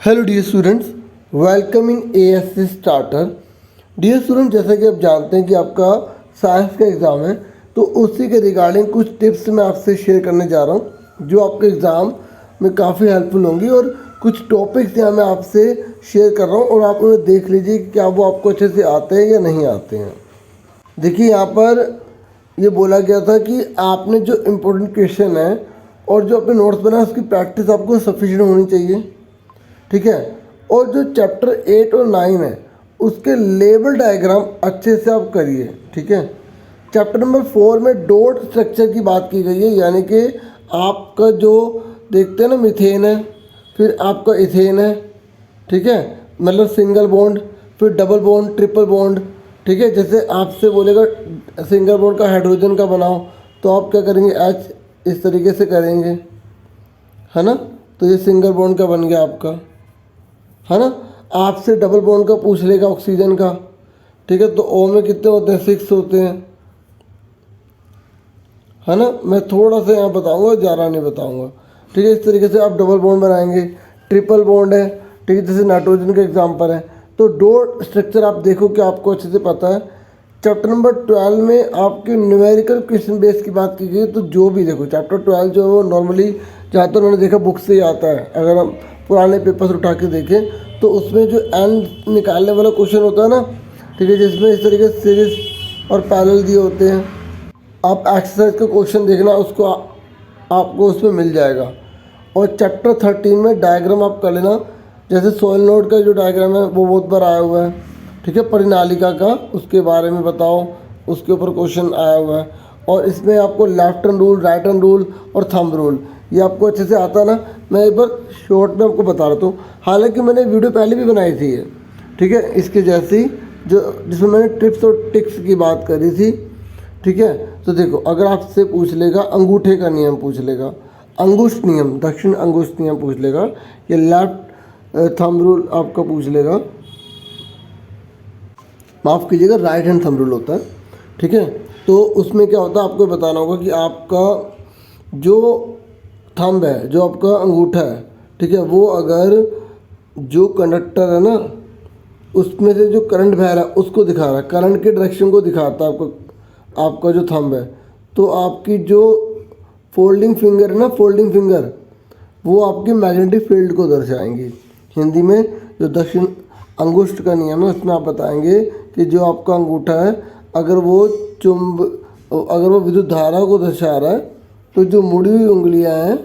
Hello dear students, welcome in ASC starter. Dear student, जैसा कि आप जानते हैं कि आपका साइंस का एग्ज़ाम है, तो उसी के रिगार्डिंग कुछ टिप्स मैं आपसे शेयर करने जा रहा हूं जो आपके एग्ज़ाम में काफ़ी हेल्पफुल होंगी। और कुछ टॉपिक्स यहाँ मैं आपसे शेयर कर रहा हूँ और आप उन्हें देख लीजिए कि क्या वो आपको अच्छे से आते हैं या नहीं आते हैं। देखिए, यहाँ पर ये बोला गया था कि आपने जो इम्पोर्टेंट क्वेश्चन है और जो अपने नोट्स बनाए उसकी प्रैक्टिस आपको सफिशिएंट होनी चाहिए, ठीक है। और जो चैप्टर 8 और 9 है उसके लेवल डायग्राम अच्छे से आप करिए, ठीक है। चैप्टर नंबर 4 में डॉट स्ट्रक्चर की बात की गई है, यानी कि आपका जो देखते हैं ना मीथेन है, फिर आपका इथेन है, ठीक है, मतलब सिंगल बॉन्ड, फिर डबल बॉन्ड, ट्रिपल बॉन्ड, ठीक है। जैसे आपसे बोलेगा सिंगल बॉन्ड का हाइड्रोजन का बनाओ, तो आप क्या करेंगे, एच इस तरीके से करेंगे, है ना। तो ये सिंगल बॉन्ड का बन गया आपका, है ना। आपसे डबल बॉन्ड का पूछ लेगा ऑक्सीजन का, ठीक है, तो ओ में कितने होते हैं, 6 होते हैं, है ना। मैं थोड़ा सा यहाँ बताऊंगा, ज़्यादा नहीं बताऊंगा, ठीक है। इस तरीके से आप डबल बॉन्ड बनाएंगे। ट्रिपल बॉन्ड है, ठीक है, जैसे नाइट्रोजन का एग्जांपल है। तो डॉट स्ट्रक्चर आप देखो कि आपको अच्छे से पता है। चैप्टर नंबर 12 में आपके न्यूमेरिकल क्वेश्चन बेस की बात की गई, तो जो भी देखो चैप्टर 12 जो है वो नॉर्मली जहाँ तक उन्होंने देखा बुक से ही आता है। अगर हम पुराने पेपर्स उठा के देखें तो उसमें जो एंड निकालने वाला क्वेश्चन होता है ना, ठीक है, जिसमें इस तरीके से सीरीज और पैरेलल दिए होते हैं। आप एक्सरसाइज का क्वेश्चन देखना, उसको आपको उसमें मिल जाएगा। और चैप्टर 13 में डायग्राम आप कर लेना, जैसे सॉइल नोड का जो डायग्राम है वो बहुत बार आया हुआ है, ठीक है। परिनालिका का उसके बारे में बताओ, उसके ऊपर क्वेश्चन आया हुआ है। और इसमें आपको left hand rule, right hand rule और थंब रूल, ये आपको अच्छे से आता ना। मैं एक बार शॉर्ट में आपको बता रहा हूँ, हालांकि मैंने वीडियो पहले भी बनाई थी ये, ठीक है, इसके जैसी, जो जिसमें मैंने टिप्स और टिक्स की बात करी थी, ठीक है। तो देखो, अगर आपसे पूछ लेगा अंगूठे का नियम पूछ लेगा, अंगुष्ठ नियम, दक्षिण अंगुष्ठ नियम पूछ लेगा, या लेफ्ट थंब रूल आपका पूछ लेगा, माफ़ कीजिएगा राइट हैंड थंब रूल होता है, ठीक है। तो उसमें क्या होता है, आपको बताना होगा कि आपका जो थंब है, जो आपका अंगूठा है, ठीक है, वो अगर जो कंडक्टर है ना उसमें से जो करंट बह रहा है उसको दिखा रहा है, करंट के डायरेक्शन को दिखाता है आपको, आपका जो थंब है, तो आपकी जो फोल्डिंग फिंगर है ना, फोल्डिंग फिंगर, वो आपकी मैग्नेटिक फील्ड को दर्शाएंगी। हिंदी में जो दक्षिण अंगुष्ठ का नियम है उसमें आप बताएंगे कि जो आपका अंगूठा है, अगर वो विद्युत धारा को दर्शा रहा है, तो जो मुड़ी हुई उंगलियां हैं,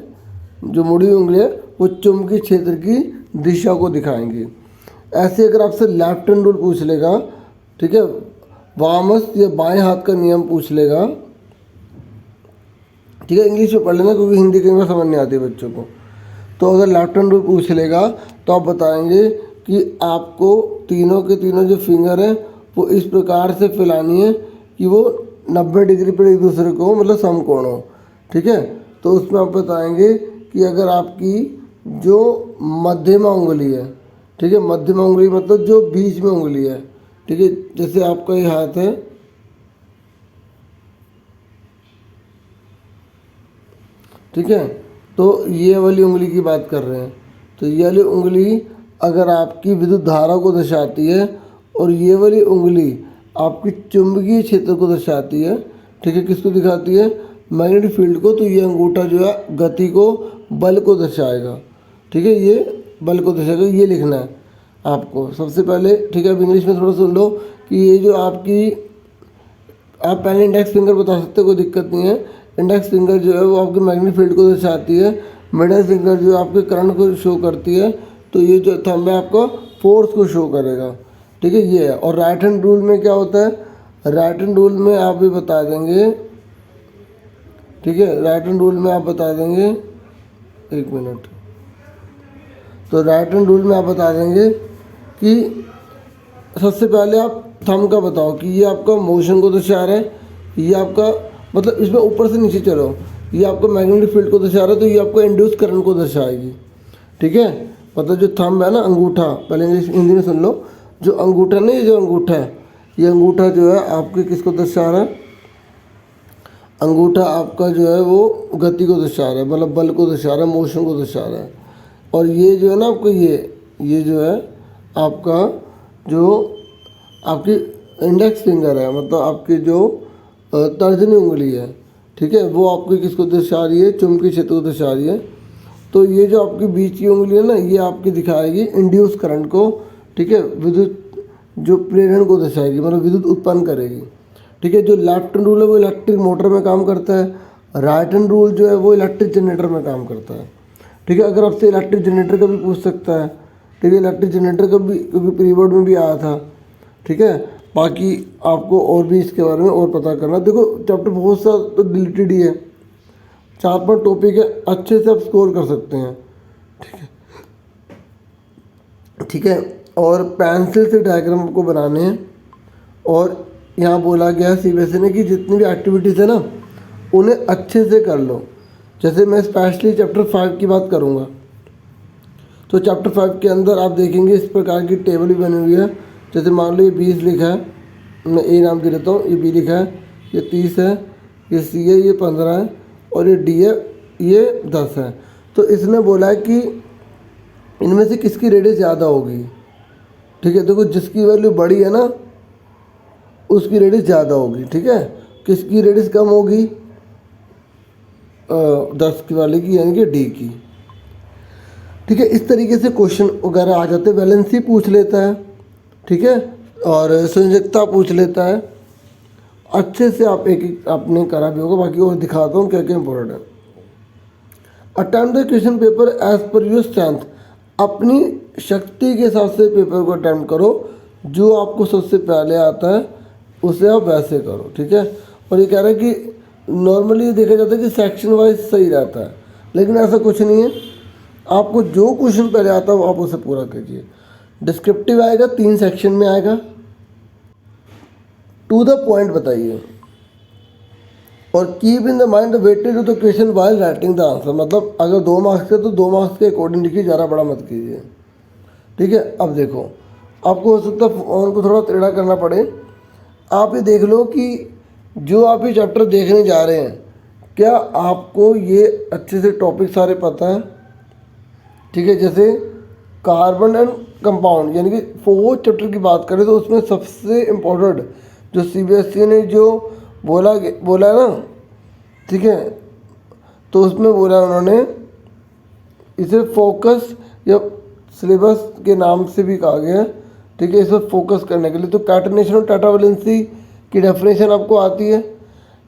जो मुड़ी हुई उंगलियां वो चुंबकीय क्षेत्र की दिशा को दिखाएंगी। ऐसे अगर आपसे लेफ्ट हैंड रूल पूछ लेगा, ठीक है, वामस या बाएं हाथ का नियम पूछ लेगा, ठीक है, इंग्लिश में पढ़ लेना क्योंकि हिंदी कई बार समझ नहीं आती बच्चों को। तो अगर लेफ्ट हैंड रूल पूछ लेगा तो आप बताएंगे कि आपको तीनों के तीनों जो फिंगर हैं वो इस प्रकार से फैलानी है कि वो 90 डिग्री पर एक दूसरे को, मतलब समकोण हो, ठीक है। तो उसमें आप बताएंगे कि अगर आपकी जो मध्यमा उंगली है, ठीक है, मध्यमा उंगली मतलब जो बीच में उंगली है, ठीक है, जैसे आपका ये हाथ है, ठीक है, तो ये वाली उंगली की बात कर रहे हैं। तो ये वाली उंगली अगर आपकी विद्युत धारा को दर्शाती है और ये वाली उंगली आपकी चुंबकीय क्षेत्र को दर्शाती है, ठीक है, किसको दिखाती है, मैग्नेटिक फील्ड को, तो ये अंगूठा जो है गति को, बल को दर्शाएगा, ठीक है, ये बल को दर्शाएगा। ये लिखना है आपको सबसे पहले, ठीक है। अब इंग्लिश में थोड़ा सुन लो कि ये जो आपकी, आप पहले इंडेक्स फिंगर बता सकते हो, कोई दिक्कत नहीं है। इंडेक्स फिंगर जो है वो आपके मैग्नेटिक फील्ड को दर्शाती है, मिडिल फिंगर जो है आपके करंट को शो करती है, तो ये जो थंब है आपका फोर्स को शो करेगा, ठीक है, ये है। और राइट हैंड रूल में क्या होता है, राइट हैंड रूल में आप भी बता देंगे, ठीक है, राइट हैंड रूल में आप बता देंगे, एक मिनट, तो राइट हैंड रूल में आप बता देंगे कि सबसे पहले आप थंब का बताओ कि ये आपका मोशन को दर्शा रहा है, ये आपका, मतलब इसमें ऊपर से नीचे चलो, ये आपका मैग्नेटिक फील्ड को दर्शा रहा है, तो ये आपको इंड्यूस करंट को दर्शाएगी, ठीक है। मतलब जो थंब है ना, अंगूठा, पहले इंग्लिश हिंदी में सुन लो, जो अंगूठा नहीं, ये जो अंगूठा है, ये अंगूठा जो है आपके किसको दर्शा रहा है, अंगूठा आपका जो है वो गति को दर्शा रहा है, मतलब बल को दर्शा रहा है, मोशन को दर्शा रहा है। और ये जो है ना आपको, ये ये जो है आपका जो आपकी इंडेक्स फिंगर है, मतलब आपकी जो तर्जनी उंगली है, ठीक है, वो आपकी किसको दर्शा रही है, चुंबकीय क्षेत्र को दर्शा रही है। तो ये जो आपकी बीच की उंगली है ना, ये आपकी दिखाएगी इंड्यूस करंट को, ठीक है, विद्युत जो प्रेरण को दर्शाएगी, मतलब विद्युत उत्पन्न करेगी, ठीक है। जो लेफ्ट हैंड रूल है वो इलेक्ट्रिक मोटर में काम करता है, राइट हैंड रूल जो है वो इलेक्ट्रिक जनरेटर में काम करता है, ठीक है। अगर आपसे इलेक्ट्रिक जनरेटर का भी पूछ सकता है, ठीक है, इलेक्ट्रिक जनरेटर का भी, क्योंकि प्री बोर्ड में भी आया था, ठीक है। बाकी आपको और भी इसके बारे में और पता करना, देखो चैप्टर बहुत सा तो डिलीटेड ही है, 4-5 टॉपिक है, अच्छे से आप स्कोर कर सकते हैं, ठीक है, ठीक है। और पेंसिल से डायग्राम आपको बनाने हैं। और यहाँ बोला गया है सीबीएसई ने कि जितनी भी एक्टिविटीज़ है ना उन्हें अच्छे से कर लो। जैसे मैं स्पेशली चैप्टर 5 की बात करूँगा, तो चैप्टर 5 के अंदर आप देखेंगे इस प्रकार की टेबल भी बनी हुई है। जैसे मान लो ये 20 लिखा है, मैं ए नाम दे देता हूँ, ये बी लिखा है, ये 30 है, ये सी है, ये 15 है, और ये डी है, ये 10 है। तो इसने बोला है कि इनमें से किसकी रेडियस ज़्यादा होगी, ठीक है। देखो जिसकी वैल्यू बड़ी है ना उसकी रेडियस ज़्यादा होगी, ठीक है। किसकी रेडियस कम होगी, 10 की वाले की, यानी कि डी की, ठीक है। इस तरीके से क्वेश्चन वगैरह आ जाते हैं। वैलेंसी पूछ लेता है, ठीक है, और संयोजकता पूछ लेता है। अच्छे से आप एक आपने करा भी होगा, बाकी और दिखाता हूँ क्या क्या इंपॉर्टेंट है। Attempt the question paper as per your strength, अपनी शक्ति के हिसाब से पेपर को अटेम्प्ट करो, जो आपको सबसे पहले आता है उसे आप वैसे करो, ठीक है। और ये कह रहा है कि नॉर्मली देखा जाता है कि सेक्शन वाइज सही रहता है, लेकिन ऐसा कुछ नहीं है। आपको जो क्वेश्चन पहले आता है आप उसे पूरा कीजिए। डिस्क्रिप्टिव आएगा, 3 सेक्शन में आएगा, टू द पॉइंट बताइए, और keep in the mind the weightage of the question while writing the answer. मतलब अगर 2 मार्क्स के तो 2 मार्क्स के अकॉर्डिंग लिखिए, ज़्यादा बड़ा मत कीजिए, ठीक है। अब देखो आपको हो सकता है फोन को थोड़ा टेढ़ा करना पड़े। आप ये देख लो कि जो आप ये चैप्टर देखने जा रहे हैं, क्या आपको ये अच्छे से टॉपिक सारे पता है, ठीक है। जैसे कार्बन एंड कंपाउंड, यानी कि 4 चैप्टर की बात करें तो उसमें सबसे इम्पोर्टेंट जो सीबीएसई ने जो बोला है ना, ठीक है, तो उसमें बोला उन्होंने इसे फोकस या सिलेबस के नाम से भी कहा गया है, ठीक है, इस पर फोकस करने के लिए। तो कैटेनेशन और टेट्रावैलेंसी की डेफिनेशन आपको आती है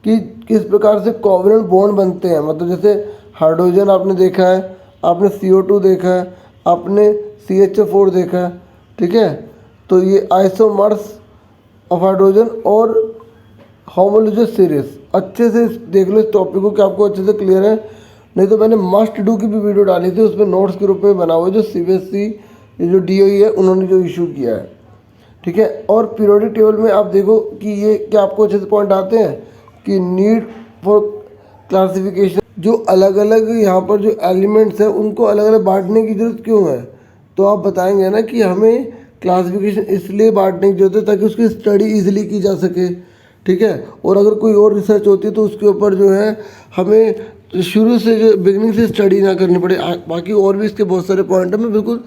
कि किस प्रकार से कोवलेंट बॉन्ड बनते हैं। मतलब जैसे हाइड्रोजन आपने देखा है, आपने CO2 देखा है, आपने CH4 देखा है, ठीक है। तो ये आइसोमर्स ऑफ हाइड्रोजन और होमोलोगस सीरीज, अच्छे से देख लो इस टॉपिक को कि आपको अच्छे से क्लियर है। नहीं तो मैंने मस्ट डू की भी वीडियो डाली थी, उसमें नोट्स के रूप में बना हुआ है, जो सीबीएसई ये जो DOE है उन्होंने जो इशू किया है, ठीक है। और पीरियोडिक टेबल में आप देखो कि ये क्या आपको अच्छे से पॉइंट आते हैं कि नीड फॉर क्लासिफिकेशन, जो अलग अलग यहाँ पर जो एलिमेंट्स हैं उनको अलग अलग बांटने की ज़रूरत क्यों है। तो आप बताएंगे ना कि हमें क्लासिफिकेशन इसलिए बांटने की जरूरत है ताकि उसकी स्टडी ईजिली की जा सके, ठीक है। और अगर कोई और रिसर्च होती है तो उसके ऊपर जो है हमें शुरू से जो बिगनिंग से स्टडी ना करनी पड़े। बाकी और भी इसके बहुत सारे पॉइंट हैं, मैं बिल्कुल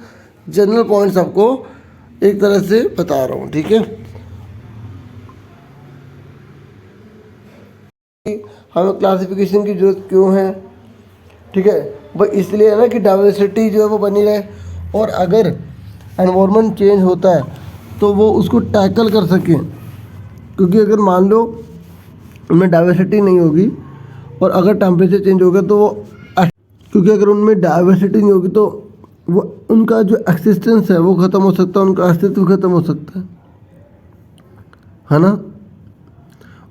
जनरल पॉइंट्स आपको एक तरह से बता रहा हूँ, ठीक है। हमें क्लासिफिकेशन की ज़रूरत क्यों है, ठीक है, भाई इसलिए है ना कि डाइवर्सिटी जो है वो बनी रहे, और अगर एनवायरनमेंट चेंज होता है तो वो उसको टैकल कर सकें। क्योंकि अगर मान लो उनमें डाइवर्सिटी नहीं होगी और अगर टेम्परेचर चेंज होगा तो वो, क्योंकि अगर उनमें डाइवर्सिटी नहीं होगी तो वो उनका जो एक्सिस्टेंस है वो ख़त्म हो सकता है, उनका अस्तित्व ख़त्म हो सकता है ना।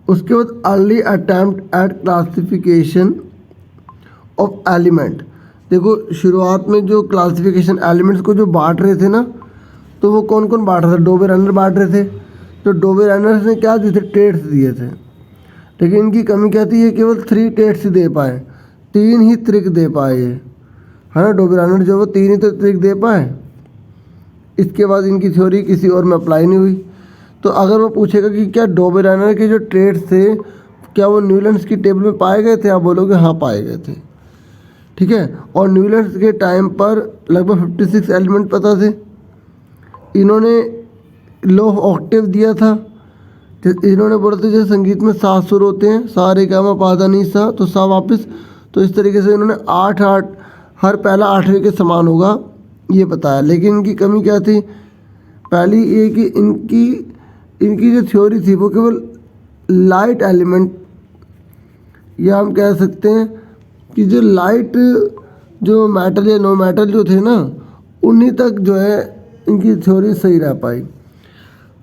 उसके बाद early attempt at classification of element. देखो शुरुआत में जो क्लासिफिकेशन एलिमेंट्स को जो बांट रहे थे ना, तो वो कौन कौन बांट रहा था, डोबे रनर बांट रहे थे। तो डोबे रनर्स ने क्या दिए थे, ट्रेड्स दिए थे, लेकिन इनकी कमी क्या थी, ये केवल 3 ट्रेड्स दे पाए, 3 ही ट्रिक दे पाए, है ना। डोबे रनर जो वो 3 ही तो ट्रिक दे पाए, इसके बाद इनकी थ्योरी किसी और में अप्लाई नहीं हुई। तो अगर वो पूछेगा कि क्या डोबे रनर के जो ट्रेड्स थे क्या वो न्यूलैंड्स की टेबल में पाए गए थे, आप बोलोगे हाँ पाए गए थे, ठीक है। और न्यूलैंड्स के टाइम पर लगभग 56 एलिमेंट पता थे, इन्होंने लो ऑफ ऑक्टेव दिया था। इन्होंने बोला था जैसे संगीत में 7 सुर होते हैं, सा रे गा मा पा धा नी सा, तो सा वापस, तो इस तरीके से इन्होंने 8 हर पहला 8वें के समान होगा ये बताया। लेकिन इनकी कमी क्या थी? पहली ये कि इनकी जो थ्योरी थी वो केवल लाइट एलिमेंट, या हम कह सकते हैं कि जो लाइट जो मेटल या नो मेटल जो थे ना, उन्हीं तक जो है इनकी थ्योरी सही रह पाई।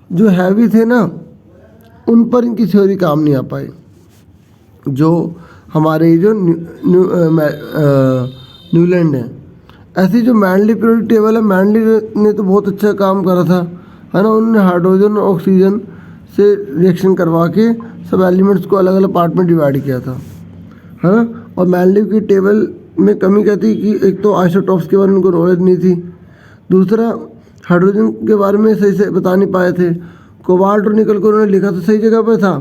जो हैवी थे ना, उन पर इनकी थ्योरी काम नहीं आ पाई। जो हमारे जो न्यूलैंड है, ऐसी जो मैंडली पीरियोडिक टेबल है, मैंडली ने तो बहुत अच्छा काम करा था, है ना। उन्होंने हाइड्रोजन और ऑक्सीजन से रिएक्शन करवा के सब एलिमेंट्स को अलग अलग पार्ट में डिवाइड किया था, है ना। और मैंडली की टेबल में कमी क्या थी कि एक तो आइसोटॉप्स के बारे में उनको नॉलेज नहीं थी, दूसरा हाइड्रोजन के बारे में सही से बता नहीं पाए थे। कोबाल्ट और निकल को उन्होंने लिखा तो सही जगह पे था,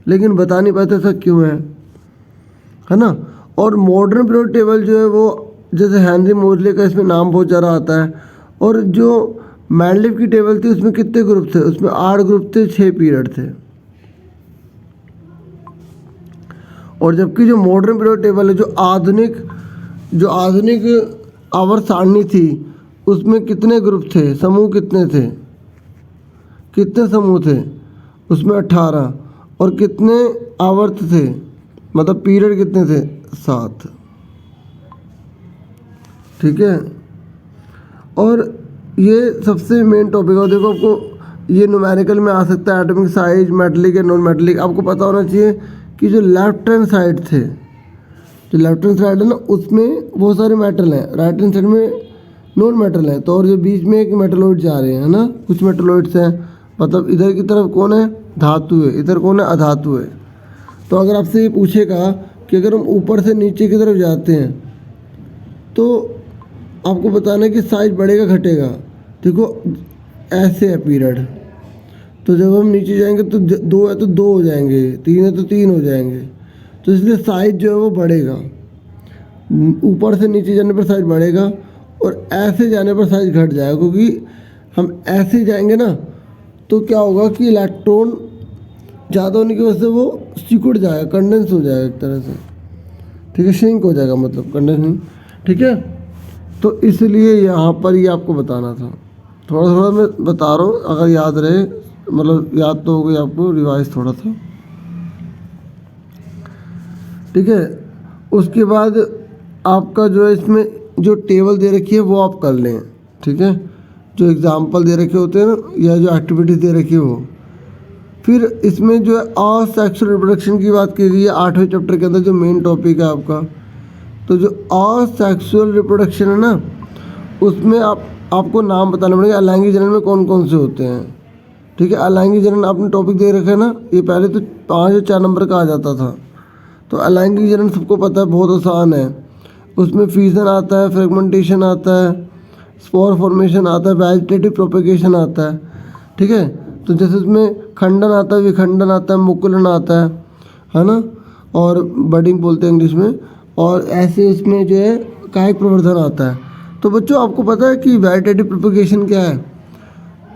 लेकिन बता नहीं पाए थे ऐसा क्यों है ना। और मॉडर्न पीरियोडिक टेबल जो है वो जैसे हेनरी मोजले का इसमें नाम बहुत ज़्यादा आता है। और जो मैंडलीव की टेबल थी उसमें कितने ग्रुप थे? उसमें 8 ग्रुप थे, 6 पीरियड थे। और जबकि जो मॉडर्न पीरियोडिक टेबल है, जो आधुनिक आवर्त सारणी थी, उसमें कितने ग्रुप थे, समूह कितने थे, कितने समूह थे? उसमें 18। और कितने आवर्त थे, मतलब पीरियड कितने थे? 7। ठीक है। और ये सबसे मेन टॉपिक है। देखो आपको ये न्यूमेरिकल में आ सकता है, एटॉमिक साइज, मेटलिक या नॉन मेटलिक। आपको पता होना चाहिए कि जो लेफ्ट हैंड साइड थे, जो लेफ्ट हैंड साइड है ना, उसमें बहुत सारे मेटल हैं, राइट हैंड साइड में नॉन मेटल है। तो और जो बीच में एक मेटलॉइड जा रहे हैं ना, कुछ मेटलॉइड्स हैं, मतलब इधर की तरफ कौन है? धातु है, इधर कौन है? अधातु है। तो अगर आपसे ये पूछेगा कि अगर हम ऊपर से नीचे की तरफ जाते हैं तो आपको बताना है कि साइज बढ़ेगा घटेगा। देखो ऐसे है पीरियड, तो जब हम नीचे जाएंगे तो 2 है तो 2 हो जाएंगे, 3 है तो 3 हो जाएंगे। तो इसलिए साइज जो है वो बढ़ेगा, ऊपर से नीचे जाने पर साइज बढ़ेगा और ऐसे जाने पर साइज घट जाएगा। क्योंकि हम ऐसे जाएंगे ना तो क्या होगा कि इलेक्ट्रॉन ज़्यादा होने की वजह से वो सिकुड़ जाएगा, कंडेंस हो जाएगा एक तरह से, ठीक है, श्रिंक हो जाएगा, मतलब कंडेंस नहीं, ठीक है। तो इसलिए यहाँ पर ये आपको बताना था, थोड़ा थोड़ा मैं बता रहा हूँ, अगर याद रहे, मतलब याद तो हो गई आपको, रिवाइज थोड़ा था, ठीक है। उसके बाद आपका जो है इसमें जो टेबल दे रखी है वो आप कर लें, ठीक है। जो एग्जाम्पल दे रखे होते हैं ना, या जो एक्टिविटीज़ दे रखी है वो। फिर इसमें जो है असेक्सुअल रिप्रोडक्शन की बात की गई है 8वें चैप्टर के अंदर, जो मेन टॉपिक है आपका। तो जो असेक्सुअल रिप्रोडक्शन है ना, उसमें आपको नाम बताना पड़ेगा अलैंगिक जनन में कौन कौन से होते हैं, ठीक है। अलैंगिक जनन आपने टॉपिक दे रखा है ना, ये पहले तो 5 या 4 नंबर का आ जाता था। तो अलैंगिक जनन सबको पता है, बहुत आसान है। उसमें फ्यूजन आता है, फ्रेगमेंटेशन आता है, स्पोर फॉर्मेशन आता है, वेजिटेटिव प्रोपेगेशन आता है, ठीक है। तो जैसे उसमें खंडन आता है, विखंडन आता है, मुकुलन आता है ना, और बडिंग बोलते हैं इंग्लिश में। और ऐसे इसमें जो है कायिक प्रवर्धन आता है। तो बच्चों आपको पता है कि वेजिटेटिव प्रोपेगेशन क्या है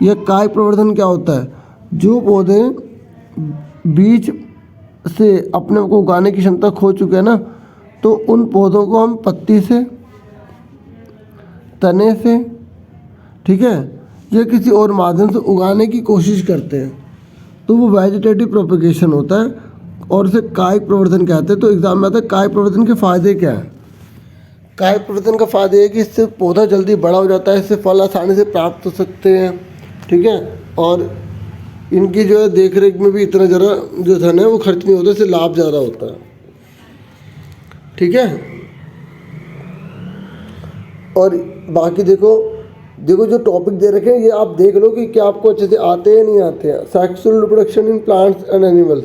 या कायिक प्रवर्धन क्या होता है? जो पौधे बीज से अपने को उगाने की क्षमता खो चुके हैं ना, तो उन पौधों को हम पत्ती से, तने से, ठीक है, या किसी और माध्यम से उगाने की कोशिश करते हैं, तो वो वेजिटेटिव प्रोपेगेशन होता है और उसे कायिक प्रवर्धन कहते हैं। तो एग्जाम में आता है कायिक प्रवर्धन के फ़ायदे क्या हैं? कायिक प्रवर्धन का फ़ायदा है कि इससे पौधा जल्दी बड़ा हो जाता है, इससे फल आसानी से प्राप्त हो सकते हैं, ठीक है। और इनकी जो है देख रेख में भी इतना ज़रा जो धन है वो खर्च नहीं होता, इससे लाभ ज़्यादा होता है, ठीक है। और बाकी देखो जो टॉपिक दे रखे हैं ये आप देख लो कि क्या आपको अच्छे से आते हैं नहीं आते हैं। Sexual reproduction in plants and animals,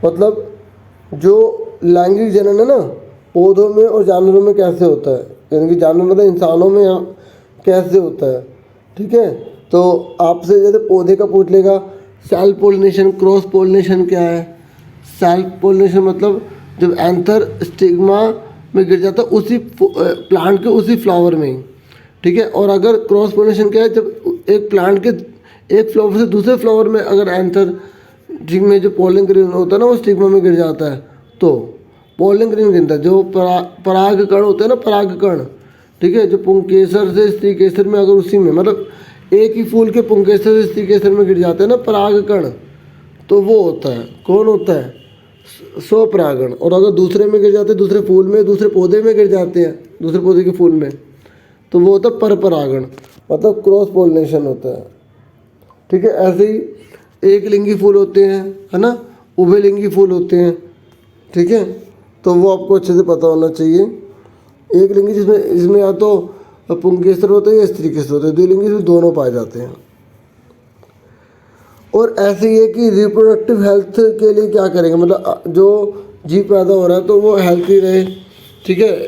मतलब जो लैंगिक जनन है ना, पौधों में और जानवरों में कैसे होता है, यानी कि जानवर मतलब इंसानों में कैसे होता है, ठीक है। तो आपसे जैसे पौधे का पूछ लेगा, सेल्फ पोलिनेशन, क्रॉस पोलिनेशन क्या है? सेल्फ पोलिनेशन मतलब जब एंथर स्टिग्मा में गिर जाता है उसी प्लांट के उसी फ्लावर में, ठीक है। और अगर क्रॉस पोलिनेशन क्या है, जब एक प्लांट के एक फ्लावर से दूसरे फ्लावर में अगर एंथर ठीक में जो पोलन ग्रेन होता है ना वो स्टिग्मा में गिर जाता है तो पोलन ग्रेन गिरता है। जो पराग कण होते हैं ना, पराग कण, ठीक है, जो पुंकेसर से स्त्री केसर में अगर उसी में मतलब एक ही फूल के पुंकेसर से स्त्री केसर में गिर जाते हैं ना पराग कण, तो वो होता है, कौन होता है, स्वपरागण। और अगर दूसरे में गिर जाते हैं, दूसरे फूल में, दूसरे पौधे में गिर जाते हैं, दूसरे पौधे के फूल में, तो वो होता है परपरागण, मतलब क्रॉस पोलिनेशन होता है। ठीक है, ऐसे ही एक लिंगी फूल होते हैं, है ना, उभयलिंगी फूल होते हैं। ठीक है, तो वो आपको अच्छे से पता होना चाहिए। एक लिंगी जिसमें या तो पुंकेसर होते हैं या स्त्री केसर होते हैं, द्विलिंगी इसमें दोनों पाए जाते हैं। और ऐसे ही है कि रिप्रोडक्टिव हेल्थ के लिए क्या करेंगे, मतलब जो जीव पैदा हो रहा है तो वो हेल्थी रहे। ठीक है,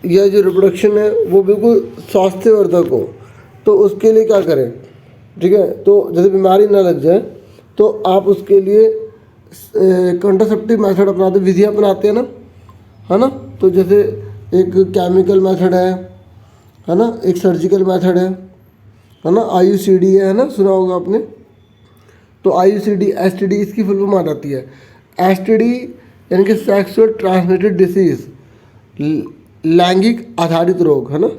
यह जो रिप्रोडक्शन है वो बिल्कुल स्वास्थ्यवर्धक हो, तो उसके लिए क्या करें। ठीक है, तो जैसे बीमारी ना लग जाए तो आप उसके लिए कंट्रासेप्टिव मेथड अपनाते, विधि अपनाते हैं ना, है ना। तो जैसे एक केमिकल मेथड है ना, एक सर्जिकल मेथड है ना, IUCD है ना, सुना होगा आपने। तो IUCD STD इसकी फुल फॉर्म आ जाती है। STD यानी कि सेक्सुअल ट्रांसमिटेड डिसीज, लैंगिक आधारित रोग, है ना,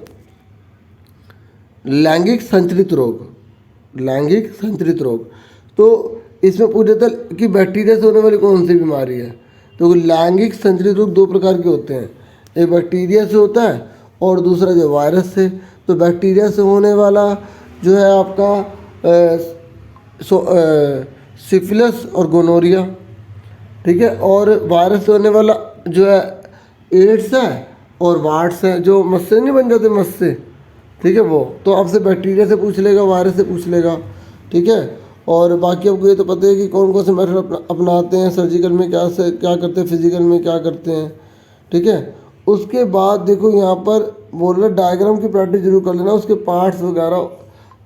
लैंगिक संचरित रोग, लैंगिक संचरित रोग। तो इसमें पूछा था कि बैक्टीरिया से होने वाली कौन सी बीमारी है। तो लैंगिक संचरित रोग दो प्रकार के होते हैं, एक बैक्टीरिया से होता है और दूसरा जो वायरस से। तो बैक्टीरिया से होने वाला जो है आपका सिफिलिस और गोनोरिया। ठीक है, और वायरस से होने वाला जो है एड्स है और वार्ड्स है, जो मस्से नहीं बन जाते, मस्से। ठीक है, वो तो आपसे बैक्टीरिया से पूछ लेगा, वायरस से पूछ लेगा। ठीक है, और बाकी आपको ये तो पता है कि कौन कौन से मेथड अपनाते हैं, सर्जिकल में क्या करते हैं, फिजिकल में क्या करते हैं। ठीक है, उसके बाद देखो यहाँ पर बोल रहे डायग्राम की प्रैक्टिस जरूर कर लेना, उसके पार्ट्स वगैरह।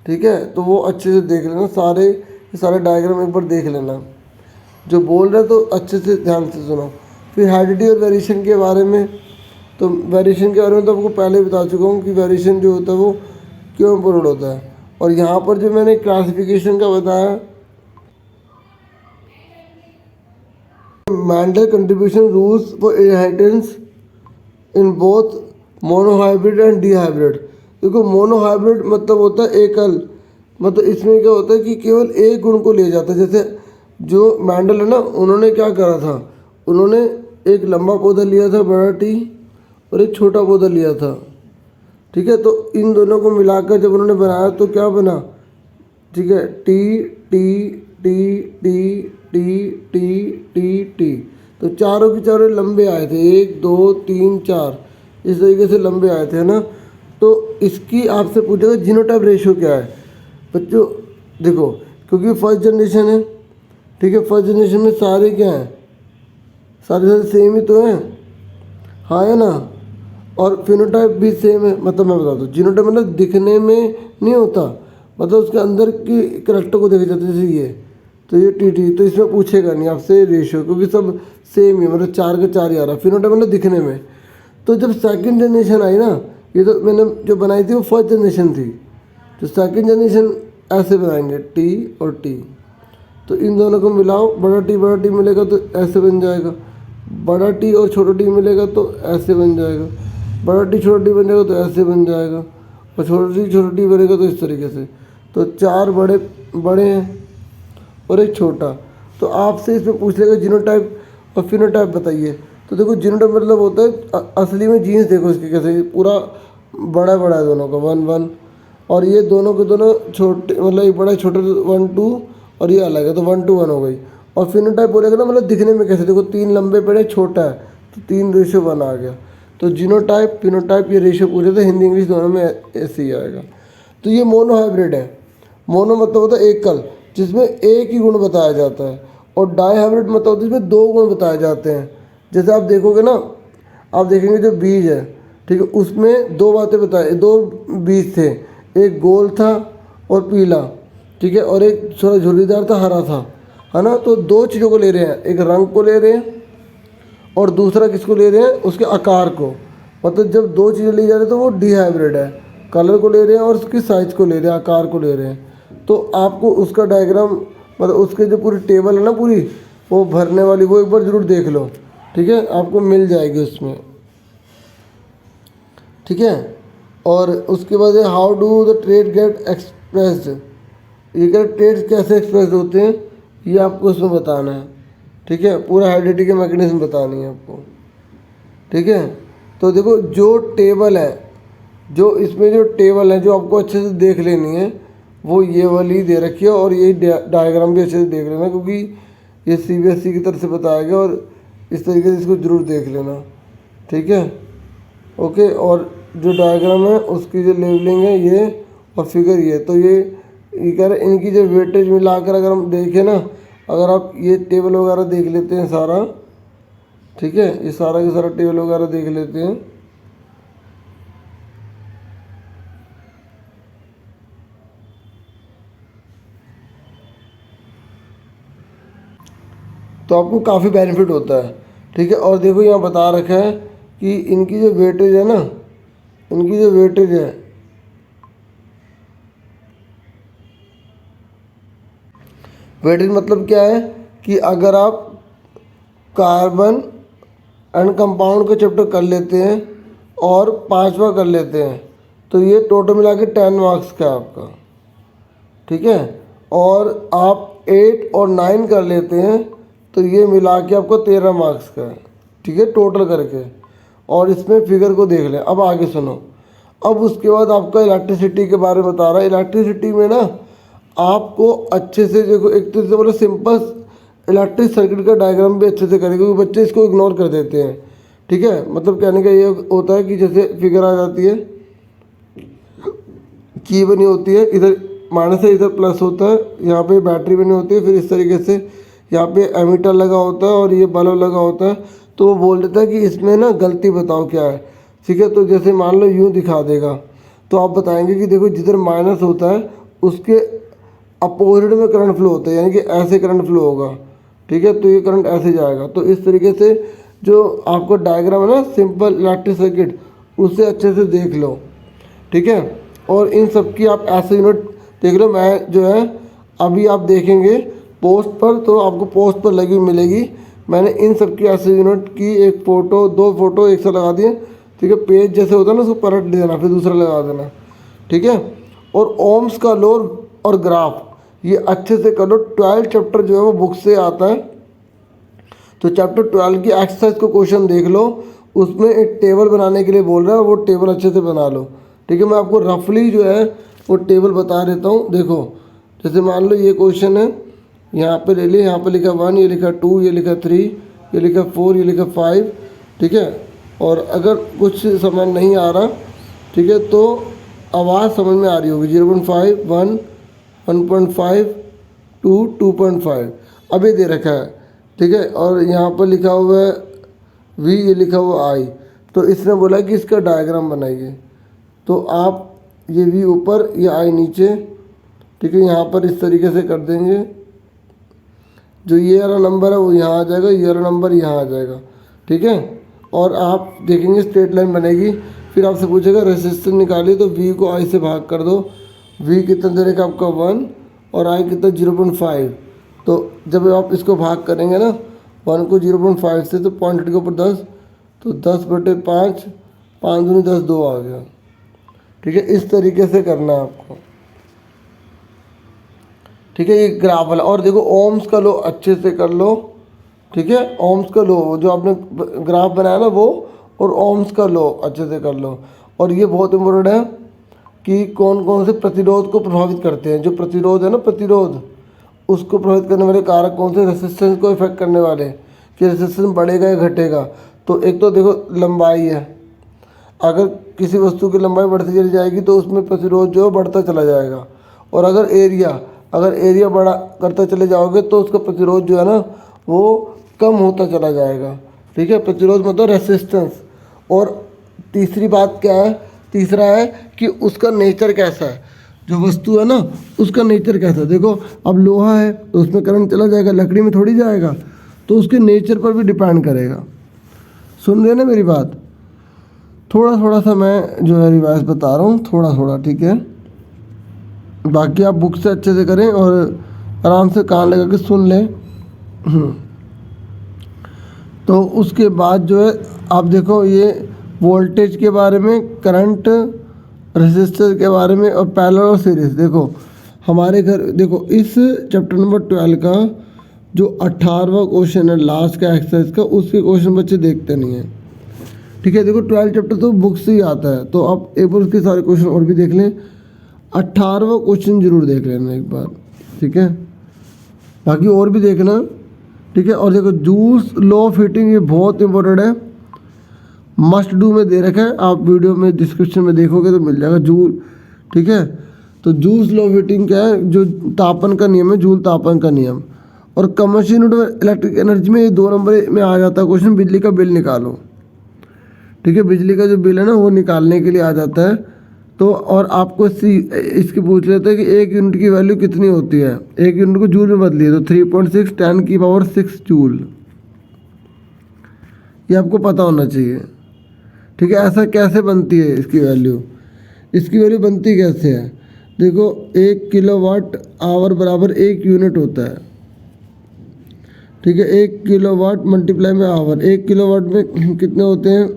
ठीक है, तो वो अच्छे से देख लेना, सारे डायग्राम एक बार देख लेना, जो बोल रहे तो अच्छे से ध्यान से सुनो। फिर हेरिडिटी और वेरिएशन के बारे में, तो वेरिएशन के बारे में तो आपको पहले बता चुका हूँ कि वेरिएशन जो होता है वो क्यों इम्पोर्टेंट होता है। और यहाँ पर जो मैंने क्लासिफिकेशन का बताया, Mendel contribution rules for inheritance in both monohybrid and dihybrid. देखो मोनोहाइब्रिड मतलब होता है एकल, मतलब इसमें क्या होता है कि केवल एक गुण को ले जाता है। जैसे जो मेंडल है ना, उन्होंने क्या करा था, उन्होंने एक लंबा पौधा लिया था बड़ा टी और एक छोटा पौधा लिया था। ठीक है, तो इन दोनों को मिलाकर जब उन्होंने बनाया तो क्या बना, ठीक है, T T T T T T T T. तो चारों के चारों लंबे आए थे, 1 2 3 4 इस तरीके से लंबे आए थे, है ना। तो इसकी आपसे पूछेगा जीनोटाइप रेशियो क्या है बच्चों। देखो क्योंकि फर्स्ट जनरेशन है, ठीक है, फर्स्ट जनरेशन में सारे क्या हैं, सारे सेम ही तो हैं, हाँ है ना। और फिनोटाइप भी सेम है, मतलब मैं बता दूँ जीनोटाइप मतलब दिखने में नहीं होता, मतलब उसके अंदर की करैक्टर को देखा जाता है। जैसे ये तो ये टी, तो इसमें पूछेगा नहीं आपसे रेशियो, क्योंकि सब सेम ही, मतलब 4 के 4 ही आ रहा। फिनोटाइप मतलब दिखने में। तो जब सेकंड जनरेशन आई ना, ये तो मैंने जो बनाई थी वो फर्स्ट जनरेशन थी, तो सेकंड जनरेशन ऐसे बनाएंगे टी और टी। तो इन दोनों को मिलाओ, बड़ा टी मिलेगा तो ऐसे बन जाएगा, बड़ा टी और छोटा टी मिलेगा तो ऐसे बन जाएगा, बड़ा टी छोटा टी बन जाएगा तो ऐसे बन जाएगा, और छोटा टी बनेगा तो इस तरीके से। तो 4 बड़े हैं और एक छोटा। तो आपसे इसमें पूछ लेगा जीनोटाइप और फिनोटाइप बताइए। तो देखो जीनोटाइप मतलब होता है असली में जीन्स, देखो इसके कैसे पूरा बड़ा है दोनों का 1 1, और ये दोनों के दोनों छोटे, मतलब एक बड़ा छोटा 1 2 और ये अलग है, तो 1 to 1 हो गई। और फिनोटाइप बोलेगा ना, मतलब दिखने में कैसे, देखो 3 लंबे पेड़ छोटा है तो 3:1 आ गया। तो जीनोटाइप फिनोटाइप ये रेशियो पूछे थे, हिंदी इंग्लिश दोनों में ऐसे ही आएगा। तो ये मोनोहाइब्रिड है। मोनो मतलब होता है एकल, जिसमें एक ही गुण बताया जाता है, और डाईहाइब्रिड मतलब होता है जिसमें 2 गुण बताए जाते हैं। जैसे आप देखोगे ना, आप देखेंगे जो बीज है, ठीक है, उसमें 2 बातें बताए, 2 बीज थे, एक गोल था और पीला, ठीक है, और एक थोड़ा झुर्रीदार था, हरा था, है ना। तो 2 चीज़ों को ले रहे हैं, एक रंग को ले रहे हैं और दूसरा किसको ले रहे हैं, उसके आकार को। मतलब जब 2 चीज़ें ली जा रही है तो वो डीहाइब्रिड है। कलर को ले रहे हैं और उसकी साइज़ को ले रहे हैं, आकार को ले रहे हैं। तो आपको उसका डायग्राम मतलब उसके जो पूरी टेबल है ना पूरी वो भरने वाली, वो एक बार ज़रूर देख लो, ठीक है, आपको मिल जाएगी उसमें, ठीक है। और उसके बाद how do the trait get expressed, ये क्या ट्रेड कैसे एक्सप्रेस होते हैं ये आपको उसमें बताना है, ठीक है, पूरा हाइड्रेटिक के मैकेनिज्म बतानी है आपको, ठीक है। तो देखो जो टेबल है, जो इसमें जो टेबल है जो आपको अच्छे से देख लेनी है वो ये वाली दे रखी है, और ये डायग्राम भी अच्छे से देख लेना क्योंकि ये CBSE की तरफ से बताया गया, और इस तरीके से इसको ज़रूर देख लेना, ठीक है, ओके। और जो डायग्राम है उसकी जो लेवलिंग है ये और फिगर ये, तो ये कह रहे इनकी जो वेटेज मिलाकर अगर हम देखें ना, अगर आप ये टेबल वगैरह देख लेते हैं सारा, ठीक है, ये सारा का सारा टेबल वगैरह देख लेते हैं, तो आपको काफ़ी बेनिफिट होता है, ठीक है। और देखो यहाँ बता रखा है कि इनकी जो वेटेज है ना, इनकी जो वेटेज है, वेटेज मतलब क्या है कि अगर आप कार्बन एंड कंपाउंड का चैप्टर कर लेते हैं और 5वां कर लेते हैं तो ये टोटल मिला के 10 मार्क्स का है आपका, ठीक है। और आप 8 और 9 कर लेते हैं तो ये मिला के आपको 13 मार्क्स का है, ठीक है, टोटल करके। और इसमें फिगर को देख लें। अब आगे सुनो, अब उसके बाद आपका इलेक्ट्रिसिटी के बारे में बता रहा है। इलेक्ट्रिसिटी में ना आपको अच्छे से देखो, एक तो जैसे बोला सिंपल इलेक्ट्रिक सर्किट का डायग्राम भी अच्छे से करें क्योंकि बच्चे इसको इग्नोर कर देते हैं, ठीक है। मतलब कहने का ये होता है कि जैसे फिगर आ जाती है, की बनी होती है, इधर माइनस है इधर प्लस होता है, यहाँ पे बैटरी बनी होती है, फिर इस तरीके से यहाँ पे एमीटर लगा होता है और ये बल्ब लगा होता है। तो वो बोल देता है कि इसमें ना गलती बताओ क्या है, ठीक है। तो जैसे मान लो यूँ दिखा देगा तो आप बताएंगे कि देखो जिधर माइनस होता है उसके अपोजिट में करंट फ्लो होता है, यानी कि ऐसे करंट फ्लो होगा, ठीक है। तो ये करंट ऐसे जाएगा। तो इस तरीके से जो आपको डायग्राम है ना सिंपल इलेक्ट्रिक सर्किट, उससे अच्छे से देख लो, ठीक है। और इन सब की आप ऐसे यूनिट देख लो। मैं जो है अभी आप देखेंगे पोस्ट पर, तो आपको पोस्ट पर लगी हुई मिलेगी। मैंने इन सब की ऐसे यूनिट की एक फ़ोटो, 2 फोटो एक साथ लगा दिए, ठीक है। पेज जैसे होता है ना उसको पलट देना, फिर दूसरा लगा देना, ठीक है। और ओम्स का लॉ और ग्राफ ये अच्छे से कर लो। 12 चैप्टर जो है वो बुक से आता है, तो चैप्टर 12 की एक्सरसाइज को क्वेश्चन देख लो, उसमें एक टेबल बनाने के लिए बोल रहा है, वो टेबल अच्छे से बना लो, ठीक है। मैं आपको रफली जो है वो टेबल बता देता हूँ। देखो जैसे मान लो ये क्वेश्चन है, यहाँ पे ले लिया, यहाँ पे लिखा 1, ये लिखा 2, ये लिखा 3, ये लिखा 4, ये लिखा 5, ठीक है। और अगर कुछ समझ नहीं आ रहा, ठीक है, तो आवाज़ समझ में आ रही होगी, 0.5, 1, 1.5, 2, 2.5 अभी दे रखा है, ठीक है। और यहाँ पर लिखा हुआ है V, ये लिखा हुआ I। तो इसने बोला कि इसका डायग्राम बनाइए, तो आप ये V ऊपर, ये I नीचे, ठीक है। यहाँ पर इस तरीके से कर देंगे, जो ये वाला नंबर है वो यहाँ आ जाएगा, ये वाला नंबर यहाँ आ जाएगा, ठीक है। और आप देखेंगे स्ट्रेट लाइन बनेगी, फिर आपसे पूछेगा रेजिस्टेंस निकालिए, तो V को I से भाग कर दो। V कितना दे रखा आपका 1 और I कितना 0.5। तो जब आप इसको भाग करेंगे ना 1 को 0.5 से, तो 0.8 के ऊपर 10, तो 10/5, 5 दूनी 10, 2 आ गया, ठीक है। इस तरीके से करना है आपको, ठीक है। ये ग्राफ वाला। और देखो ओम्स का लो अच्छे से कर लो, ठीक है। ओम्स का लो जो आपने ग्राफ बनाया ना वो, और ओम्स का लो अच्छे से कर लो। और ये बहुत इम्पोर्टेंट है कि कौन कौन से प्रतिरोध को प्रभावित करते हैं। जो प्रतिरोध है ना, प्रतिरोध, उसको प्रभावित करने वाले कारक कौन से, रेसिस्टेंस को इफेक्ट करने वाले, कि रेसिस्टेंस बढ़ेगा या घटेगा। तो एक तो देखो लंबाई है, अगर किसी वस्तु की लंबाई बढ़ती चली जाएगी तो उसमें प्रतिरोध जो है बढ़ता चला जाएगा। और अगर एरिया बड़ा करते चले जाओगे तो उसका प्रतिरोध जो है ना वो कम होता चला जाएगा, ठीक है। प्रतिरोध मतलब रेसिस्टेंस। और तीसरी बात क्या है, तीसरा है कि उसका नेचर कैसा है, जो वस्तु है ना उसका नेचर कैसा है। देखो अब लोहा है तो उसमें करंट चला जाएगा, लकड़ी में थोड़ी जाएगा, तो उसके नेचर पर भी डिपेंड करेगा। सुन रहे ना मेरी बात। थोड़ा थोड़ा सा मैं जो है रिवाइज बता रहा हूँ, थोड़ा थोड़ा, ठीक है। बाकी आप बुक से अच्छे से करें और आराम से कान लगा के सुन लें। तो उसके बाद जो है आप देखो, ये वोल्टेज के बारे में, करंट, रेजिस्टर के बारे में और पैरेलल और सीरीज। देखो हमारे घर, देखो इस चैप्टर नंबर 12 का जो 18वां क्वेश्चन है लास्ट का एक्सरसाइज का, उसके क्वेश्चन बच्चे देखते नहीं हैं, ठीक है। देखो 12 चैप्टर तो बुक से ही आता है, तो आप एक बार उसके सारे क्वेश्चन और भी देख लें, 18वां क्वेश्चन जरूर देख लेना एक बार, ठीक है। बाकी और भी देखना, ठीक है। और देखो जूल्स लॉ ऑफ हीटिंग, ये बहुत इंपॉर्टेंट है, मस्ट डू में दे रखा है, आप वीडियो में डिस्क्रिप्शन में देखोगे तो मिल जाएगा जूल, ठीक है। तो जूल्स लॉ ऑफ हीटिंग क्या है, जो तापन का नियम है, जूल तापन का नियम। और कमर्शियल यूनिट इलेक्ट्रिक एनर्जी में ये 2 नंबर में आ जाता है क्वेश्चन, बिजली का बिल निकालो, ठीक है। बिजली का जो बिल है ना, वो निकालने के लिए आ जाता है। तो और आपको इसके पूछ लेते हैं कि 1 यूनिट की वैल्यू कितनी होती है, 1 यूनिट को जूल में बदलिए तो 3.6 10⁻⁶ जूल, ये आपको पता होना चाहिए, ठीक है। ऐसा कैसे बनती है इसकी वैल्यू, इसकी वैल्यू बनती कैसे है, देखो 1 किलोवाट आवर बराबर 1 यूनिट होता है, ठीक है। 1 किलोवाट मल्टीप्लाई में आवर, 1 किलोवाट में कितने होते हैं,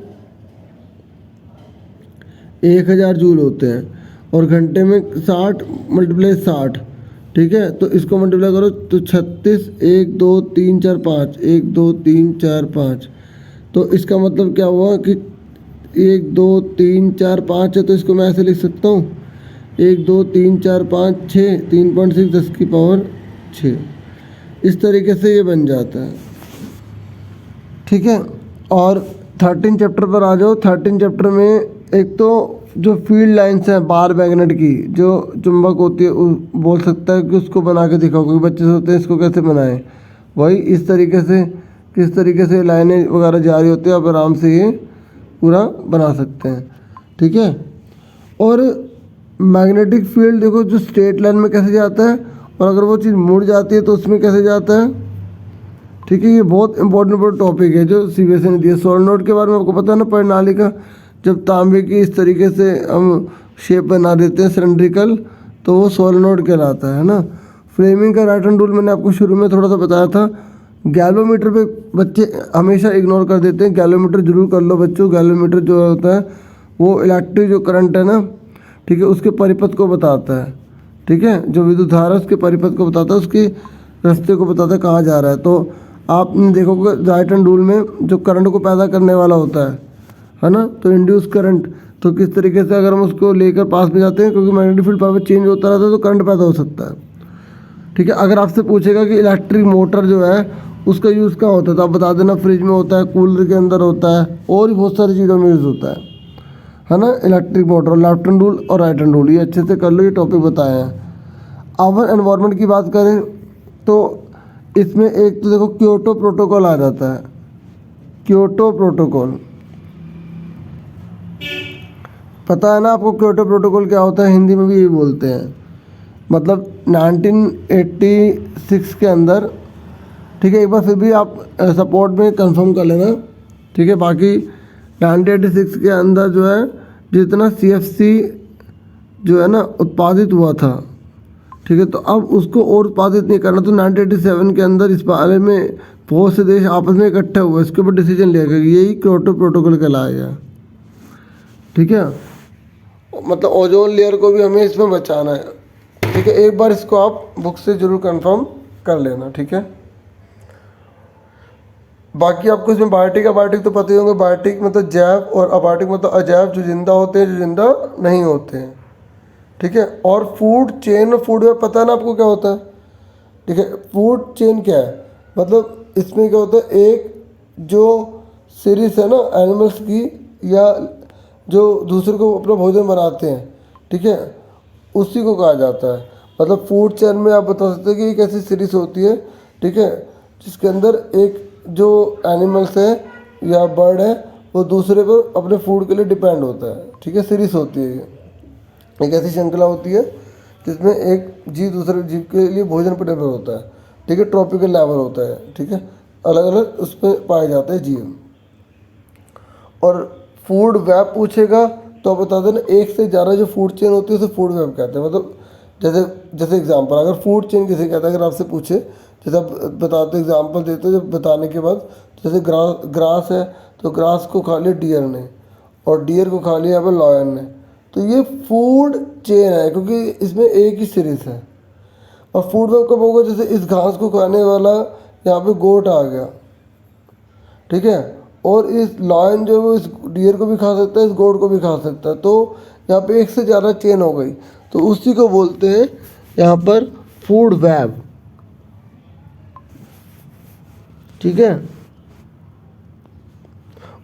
1000 जूल होते हैं। और घंटे में 60 मल्टीप्लाई 60, ठीक है। तो इसको मल्टीप्लाई करो तो 36, 1 2 3 4 5, 1 2 3 4 5। तो इसका मतलब क्या हुआ कि 1 2 3 4 5 है, तो इसको मैं ऐसे लिख सकता हूँ 1 2 3 4 5 6, 3.6 10⁻⁶। इस तरीके से ये बन जाता है, ठीक है। और 13 चैप्टर पर आ जाओ। 13 चैप्टर में एक तो जो फील्ड लाइन्स हैं बार मैग्नेट की, जो चुंबक होती है, बोल सकता है कि उसको बना के दिखाओ, क्योंकि बच्चे सोचते हैं इसको कैसे बनाएं, वही इस तरीके से, किस तरीके से लाइनें वगैरह जारी होती है, आप आराम से ये पूरा बना सकते हैं, ठीक है। और मैग्नेटिक फील्ड देखो, जो स्ट्रेट लाइन में कैसे जाता है, और अगर वो चीज़ मुड़ जाती है तो उसमें कैसे जाता है, ठीक है। ये बहुत इंपॉर्टेंट टॉपिक है जो सीबीएसई ने दिया। सोलेनोइड के बारे में आपको पता है ना, प्रणाली का, जब तांबे की इस तरीके से हम शेप बना देते हैं सिलेंड्रिकल, तो वो सोलेनोइड कहलाता है ना। फ्लेमिंग का राइट हैंड रूल मैंने आपको शुरू में थोड़ा सा बताया था। गैलोमीटर पे बच्चे हमेशा इग्नोर कर देते हैं, गैलोमीटर जरूर कर लो बच्चों। गैलोमीटर जो होता है वो इलेक्ट्रिक जो करंट है ना, ठीक है, उसके परिपथ को बताता है, ठीक है। जो विद्युत धारा उसके परिपथ को बताता है, उसके रास्ते को बताता है कहाँ जा रहा है। तो आपने देखोगे राइट हैंड रूल में जो करंट को पैदा करने वाला होता है ना, तो इंड्यूस करंट, तो किस तरीके से अगर हम उसको लेकर पास में जाते हैं, क्योंकि मैग्नेटिक फील्ड पावर चेंज होता रहता है तो करंट पैदा हो सकता है, ठीक है। अगर आपसे पूछेगा कि इलेक्ट्रिक मोटर जो है उसका यूज़ कहाँ होता है, तो आप बता देना फ्रिज में होता है, कूलर के अंदर होता है, और भी बहुत सारी चीज़ों में यूज़ होता है ना electric motor. Left hand rule और राइट हैंड रूल ये अच्छे से कर लो, ये टॉपिक बताए हैं। आवर एनवायरनमेंट की बात करें तो इसमें एक तो देखो क्योटो प्रोटोकॉल आ जाता है। क्योटो प्रोटोकॉल पता है ना आपको, क्योटो प्रोटोकॉल क्या होता है, हिंदी में भी यही बोलते हैं। मतलब 1986 के अंदर, ठीक है, एक बार फिर भी आप सपोर्ट में कंफर्म कर लेना, ठीक है। बाकी 1986 के अंदर जो है जितना CFC जो है ना उत्पादित हुआ था, ठीक है, तो अब उसको और उत्पादित नहीं करना। तो 1987 के अंदर इस बारे में बहुत से देश आपस में इकट्ठे हुए, इसके ऊपर डिसीजन लिया गया, यही क्योटो प्रोटोकॉल कहलाएगा, ठीक है। मतलब ओजोन लेयर को भी हमें इसमें बचाना है, ठीक है। एक बार इसको आप बुक से जरूर कंफर्म कर लेना, ठीक है। बाकी आपको इसमें बायोटिक तो पता ही होंगे। बायोटिक मतलब जैव, और अबायोटिक मतलब अजैव, जो जिंदा होते हैं, जो जिंदा नहीं होते हैं, ठीक है। और फूड चेन, और फूड वेब पता है ना आपको क्या होता है, ठीक है। फूड चेन क्या है, मतलब इसमें क्या होता है, एक जो सीरीज है ना एनिमल्स की, या जो दूसरे को अपना भोजन बनाते हैं, ठीक है, उसी को कहा जाता है। मतलब फूड चेन में आप बता सकते हैं कि एक ऐसी सीरीज होती है, ठीक है, जिसके अंदर एक जो एनिमल्स है या बर्ड है वो दूसरे पर अपने फूड के लिए डिपेंड होता है, ठीक है। सीरीज होती है ये, एक ऐसी श्रृंखला होती है जिसमें एक जीव दूसरे जीव के लिए भोजन पर निर्भर होता है, ठीक है। ट्रॉपिकल लेवल होता है, ठीक है, अलग अलग उस पर पाए जाते हैं जीव। और फूड वेब पूछेगा तो आप बता देना एक से ज़्यादा जो फूड चेन होती है उसे फूड वेब कहते हैं। मतलब जैसे जैसे एग्जांपल अगर फूड चेन किसे कहता है, अगर आपसे पूछे, जैसे आप बताते एग्जांपल देते हो, जब बताने के बाद जैसे ग्रास है तो ग्रास को खा लिया डियर ने और डियर को खा लिया यहाँ पर लॉयन ने, तो ये फूड चेन है क्योंकि इसमें एक ही सीरीज है। और फूड वेब कब होगा, जैसे इस घास को खाने वाला यहाँ पे गोट आ गया, ठीक है, और इस लॉयन जो है वो इस डियर को भी खा सकता है, इस गोट को भी खा सकता है, तो यहाँ पे एक से ज़्यादा चेन हो गई, तो उसी को बोलते हैं यहाँ पर फूड वेब, ठीक है।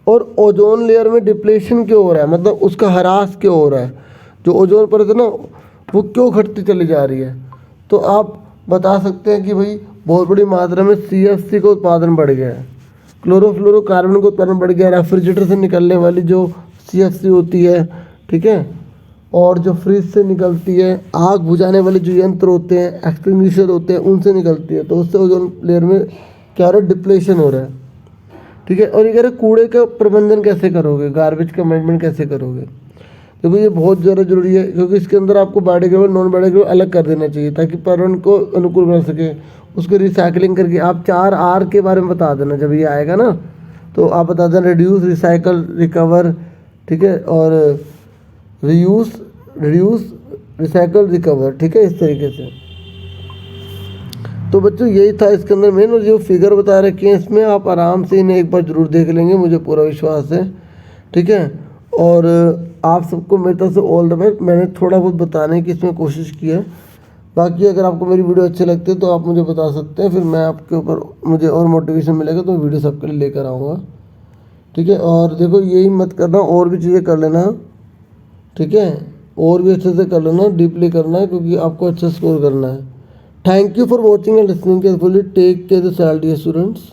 और ओजोन लेयर में डिप्लेशन क्यों हो रहा है, मतलब उसका ह्रास क्यों हो रहा है, जो ओजोन परत है ना वो क्यों घटती चली जा रही है, तो आप बता सकते हैं कि भाई बहुत बड़ी मात्रा में CFC का उत्पादन बढ़ गया है, क्लोरोफ्लोरोकार्बन का उत्पादन बढ़ गया, रेफ्रिजरेटर से निकलने वाली जो CFC होती है, ठीक है, और जो फ्रिज से निकलती है, आग बुझाने वाले जो यंत्र होते हैं, एक्सटिंग्विशर होते हैं, उनसे निकलती है, तो उससे ओजोन लेयर में क्या हो रहा है, डिप्लेशन हो रहा है, ठीक है। और ये कह रहे कूड़े का प्रबंधन कैसे करोगे, गार्बेज का मैनेजमेंट कैसे करोगे, देखो ये बहुत ज़्यादा जरूरी है क्योंकि इसके अंदर आपको बायोडिग्रेडेबल नॉन बायोडिग्रेडेबल अलग कर देना चाहिए ताकि पर्यावरण को अनुकूल बना सके। उसके रिसाइकलिंग करके आप 4R के बारे में बता देना, जब ये आएगा ना तो आप बता देना रिड्यूस, रिसाइकल, रिकवर, ठीक है, और रिड्यूस, रिसाइकल, रिकवर, ठीक है, इस तरीके से। तो बच्चों यही था इसके अंदर मेन, और जो फिगर बता रखे हैं इसमें आप आराम से इन्हें एक बार ज़रूर देख लेंगे, मुझे पूरा विश्वास है, ठीक है। और आप सबको मेरी तरफ से ऑल द बेस्ट। मैंने थोड़ा बहुत बताने की इसमें कोशिश की है, बाकी अगर आपको मेरी वीडियो अच्छी लगती है तो आप मुझे बता सकते हैं, फिर मैं आपके ऊपर मुझे और मोटिवेशन मिलेगा तो वीडियो सबके लिए लेकर आऊँगा, ठीक है। और देखो यही मत करना, और भी चीज़ें कर लेना, ठीक है, और भी अच्छे से कर लेना, डीपली करना है क्योंकि आपको अच्छा स्कोर करना है। Thank you for watching and listening carefully. Take care the dear students.